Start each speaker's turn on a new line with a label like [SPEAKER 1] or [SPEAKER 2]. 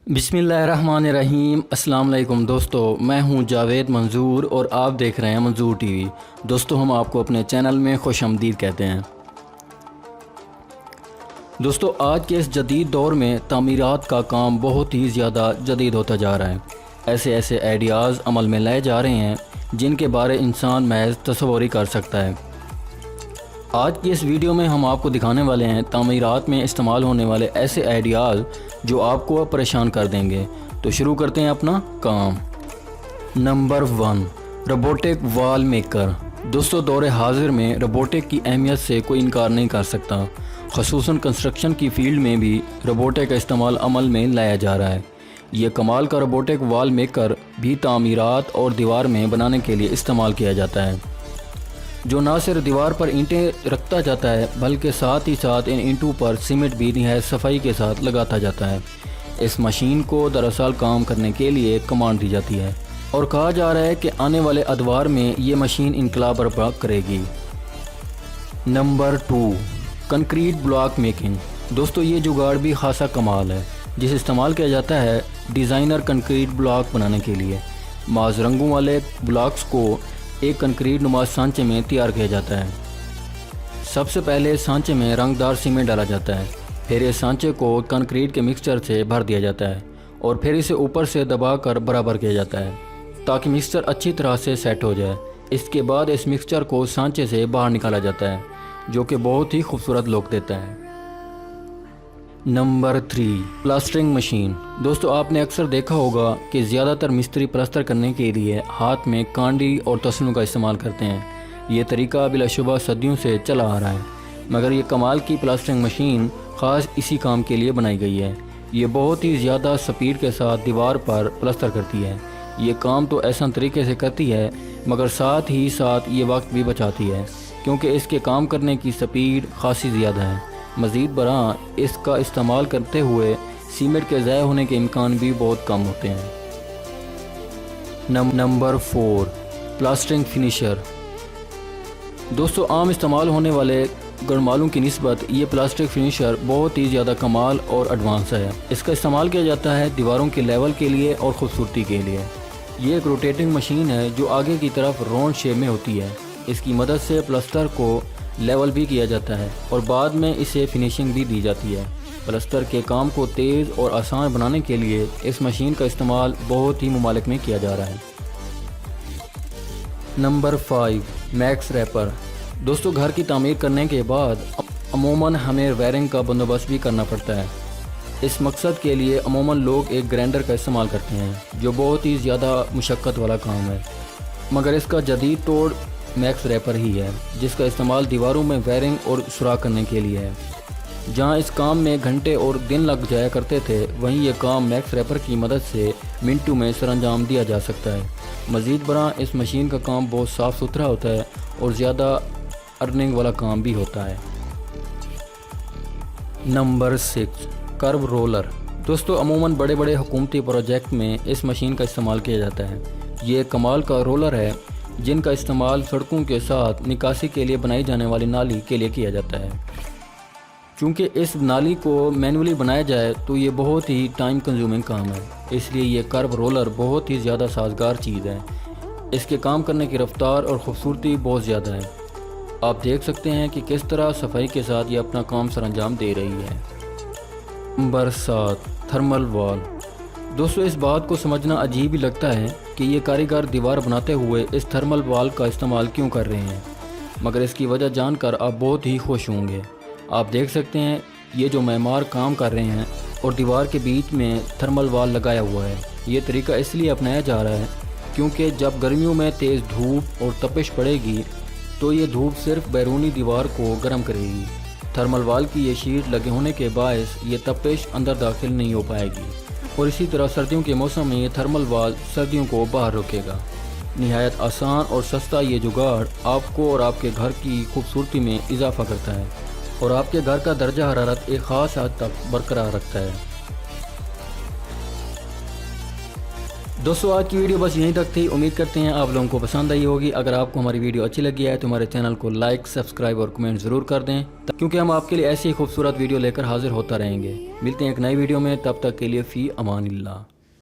[SPEAKER 1] بسم اللہ الرحمن الرحیم۔ السلام علیکم دوستو، میں ہوں جاوید منظور اور آپ دیکھ رہے ہیں منظور ٹی وی۔ دوستو ہم آپ کو اپنے چینل میں خوش آمدید کہتے ہیں۔ دوستو آج کے اس جدید دور میں تعمیرات کا کام بہت ہی زیادہ جدید ہوتا جا رہا ہے۔ ایسے آئیڈیاز عمل میں لائے جا رہے ہیں جن کے بارے انسان محض تصور ہی کر سکتا ہے۔ آج کی اس ویڈیو میں ہم آپ کو دکھانے والے ہیں تعمیرات میں استعمال ہونے والے ایسے آئیڈیاز جو آپ کو پریشان کر دیں گے۔ تو شروع کرتے ہیں اپنا کام۔ نمبر 1، روبوٹک وال میکر۔ دوستو دور حاضر میں روبوٹک کی اہمیت سے کوئی انکار نہیں کر سکتا، خصوصاً کنسٹرکشن کی فیلڈ میں بھی روبوٹک کا استعمال عمل میں لایا جا رہا ہے۔ یہ کمال کا روبوٹک وال میکر بھی تعمیرات اور دیوار میں بنانے کے لیے استعمال کیا جاتا ہے، جو نہ صرف دیوار پر اینٹیں رکھتا جاتا ہے بلکہ ساتھ ہی ساتھ ان اینٹوں پر سیمنٹ بھی نہایت صفائی کے ساتھ لگاتا جاتا ہے۔ اس مشین کو دراصل کام کرنے کے لیے کمانڈ دی جاتی ہے اور کہا جا رہا ہے کہ آنے والے ادوار میں یہ مشین انقلاب برپا کرے گی۔ Number 2، concrete block making. دوستو یہ جگاڑ بھی خاصا کمال ہے، جسے استعمال کیا جاتا ہے ڈیزائنر کنکریٹ بلاک بنانے کے لیے۔ بعض رنگوں والے بلاکس کو ایک کنکریٹ نما سانچے میں تیار کیا جاتا ہے۔ سب سے پہلے سانچے میں رنگ دار سیمنٹ ڈالا جاتا ہے، پھر اس سانچے کو کنکریٹ کے مکسچر سے بھر دیا جاتا ہے اور پھر اسے اوپر سے دبا کر برابر کیا جاتا ہے تاکہ مکسچر اچھی طرح سے سیٹ ہو جائے۔ اس کے بعد اس مکسچر کو سانچے سے باہر نکالا جاتا ہے، جو کہ بہت ہی خوبصورت لک دیتا ہے۔ Number 3، plastering machine. دوستو آپ نے اکثر دیکھا ہوگا کہ زیادہ تر مستری پلستر کرنے کے لیے ہاتھ میں کانڈی اور تسلوں کا استعمال کرتے ہیں۔ یہ طریقہ بلا شبہ صدیوں سے چلا آ رہا ہے، مگر یہ کمال کی پلاسٹرنگ مشین خاص اسی کام کے لیے بنائی گئی ہے۔ یہ بہت ہی زیادہ سپیڈ کے ساتھ دیوار پر پلستر کرتی ہے۔ یہ کام تو ایسا طریقے سے کرتی ہے مگر ساتھ ہی ساتھ یہ وقت بھی بچاتی ہے، کیونکہ اس کے کام کرنے کی سپیڈ خاصی زیادہ ہے۔ مزید برآں اس کا استعمال کرتے ہوئے سیمنٹ کے ضائع ہونے کے امکان بھی بہت کم ہوتے ہیں۔ Number 4، پلاسٹرنگ finisher. دوستو عام استعمال ہونے والے گڑمالوں کی نسبت یہ پلاسٹک فنیشر بہت ہی زیادہ کمال اور ایڈوانس ہے۔ اس کا استعمال کیا جاتا ہے دیواروں کے لیول کے لیے اور خوبصورتی کے لیے۔ یہ ایک روٹیٹنگ مشین ہے جو آگے کی طرف راؤنڈ شیپ میں ہوتی ہے۔ اس کی مدد سے پلستر کو لیول بھی کیا جاتا ہے اور بعد میں اسے فنیشنگ بھی دی جاتی ہے۔ پلستر کے کام کو تیز اور آسان بنانے کے لیے اس مشین کا استعمال بہت ہی ممالک میں کیا جا رہا ہے۔ نمبر 5، میکس ریپر۔ دوستو گھر کی تعمیر کرنے کے بعد عموماً ہمیں وائرنگ کا بندوبست بھی کرنا پڑتا ہے۔ اس مقصد کے لیے عموماً لوگ ایک گرائنڈر کا استعمال کرتے ہیں، جو بہت ہی زیادہ مشقت والا کام ہے، مگر اس کا جدید توڑ میکس ریپر ہی ہے، جس کا استعمال دیواروں میں وائرنگ اور سوراخ کرنے کے لیے ہے۔ جہاں اس کام میں گھنٹے اور دن لگ جایا کرتے تھے، وہیں یہ کام میکس ریپر کی مدد سے منٹوں میں سر انجام دیا جا سکتا ہے۔ مزید برآں اس مشین کا کام بہت صاف ستھرا ہوتا ہے اور زیادہ ارننگ والا کام بھی ہوتا ہے۔ نمبر 6، کرو رولر۔ دوستو عموماً بڑے بڑے حکومتی پروجیکٹ میں اس مشین کا استعمال کیا جاتا ہے۔ یہ ایک کمال کا رولر ہے جن کا استعمال سڑکوں کے ساتھ نکاسی کے لیے بنائی جانے والی نالی کے لیے کیا جاتا ہے۔ چونکہ اس نالی کو مینولی بنایا جائے تو یہ بہت ہی ٹائم کنزیومنگ کام ہے، اس لیے یہ کرو رولر بہت ہی زیادہ سازگار چیز ہے۔ اس کے کام کرنے کی رفتار اور خوبصورتی بہت زیادہ ہے۔ آپ دیکھ سکتے ہیں کہ کس طرح صفائی کے ساتھ یہ اپنا کام سر انجام دے رہی ہے۔ نمبر 7، تھرمل وال۔ دوستو اس بات کو سمجھنا عجیب ہی لگتا ہے کہ یہ کاریگر دیوار بناتے ہوئے اس تھرمل وال کا استعمال کیوں کر رہے ہیں، مگر اس کی وجہ جان کر آپ بہت ہی خوش ہوں گے۔ آپ دیکھ سکتے ہیں یہ جو معمار کام کر رہے ہیں اور دیوار کے بیچ میں تھرمل وال لگایا ہوا ہے۔ یہ طریقہ اس لیے اپنایا جا رہا ہے کیونکہ جب گرمیوں میں تیز دھوپ اور تپش پڑے گی تو یہ دھوپ صرف بیرونی دیوار کو گرم کرے گی۔ تھرمل وال کی یہ شیٹ لگے ہونے کے باعث یہ تپش اندر داخل نہیں ہو پائے گی، اور اسی طرح سردیوں کے موسم میں یہ تھرمل وال سردیوں کو باہر روکے گا۔ نہایت آسان اور سستا یہ جگاڑ آپ کو اور آپ کے گھر کی خوبصورتی میں اضافہ کرتا ہے اور آپ کے گھر کا درجہ حرارت ایک خاص حد تک برقرار رکھتا ہے۔ دوستو آج کی ویڈیو بس یہیں تک تھی. امید کرتے ہیں آپ لوگوں کو پسند آئی ہوگی. اگر آپ کو ہماری ویڈیو اچھی لگی ہے تو ہمارے چینل کو لائک، سبسکرائب اور کمنٹ ضرور کر دیں، کیونکہ ہم آپ کے لیے ایسی خوبصورت ویڈیو لے کر حاضر ہوتا رہیں گے. ملتے ہیں ایک نئی ویڈیو میں، تب تک کے لیے فی امان اللہ.